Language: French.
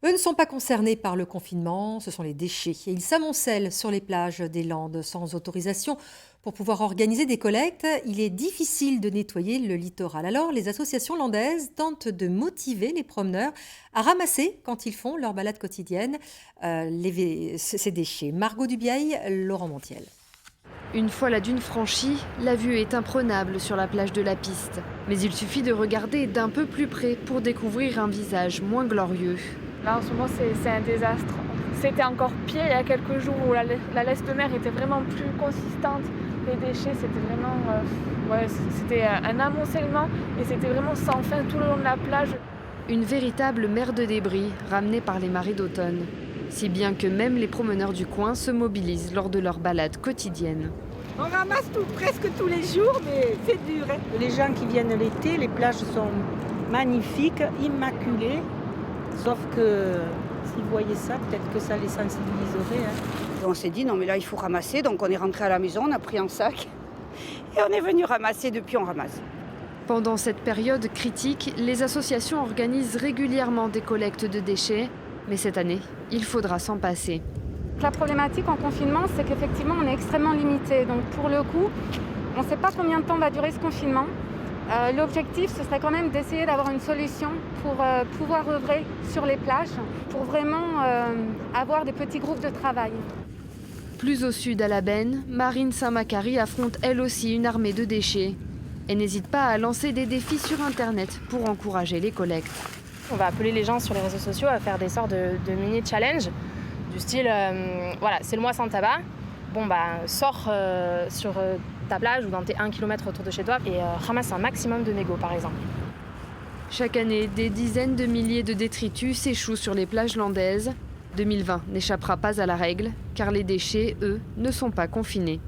Eux ne sont pas concernés par le confinement, ce sont les déchets. Et ils s'amoncellent sur les plages des Landes sans autorisation. Pour pouvoir organiser des collectes, il est difficile de nettoyer le littoral. Alors, les associations landaises tentent de motiver les promeneurs à ramasser, quand ils font leur balade quotidienne, ces déchets. Margot Dubiaille, Laurent Montiel. Une fois la dune franchie, la vue est imprenable sur la plage de la piste. Mais il suffit de regarder d'un peu plus près pour découvrir un visage moins glorieux. Là, en ce moment, c'est un désastre. C'était encore pire il y a quelques jours où la laisse de mer était vraiment plus consistante. Les déchets, c'était vraiment c'était un amoncellement et c'était vraiment sans fin tout le long de la plage. Une véritable mer de débris ramenée par les marées d'automne. Si bien que même les promeneurs du coin se mobilisent lors de leur balade quotidienne. On ramasse presque tous les jours, mais c'est dur. Les gens qui viennent l'été, les plages sont magnifiques, immaculées. Sauf que s'ils voyaient ça, peut-être que ça les sensibiliserait. On s'est dit, non mais là il faut ramasser, donc on est rentré à la maison, on a pris un sac et on est venu ramasser, depuis on ramasse. Pendant cette période critique, les associations organisent régulièrement des collectes de déchets. Mais cette année, il faudra s'en passer. La problématique en confinement, c'est qu'effectivement, on est extrêmement limité. Donc pour le coup, on ne sait pas combien de temps va durer ce confinement. L'objectif, ce serait quand même d'essayer d'avoir une solution pour pouvoir œuvrer sur les plages, pour vraiment avoir des petits groupes de travail. Plus au sud, à la Benne, Marine Saint-Macary affronte elle aussi une armée de déchets. Et n'hésite pas à lancer des défis sur Internet pour encourager les collectes. On va appeler les gens sur les réseaux sociaux à faire des sortes de mini-challenges du style, voilà, c'est le mois sans tabac. Bon, sors sur ta plage ou dans tes 1 km autour de chez toi et ramasse un maximum de mégots, par exemple. Chaque année, des dizaines de milliers de détritus s'échouent sur les plages landaises. 2020 n'échappera pas à la règle, car les déchets, eux, ne sont pas confinés.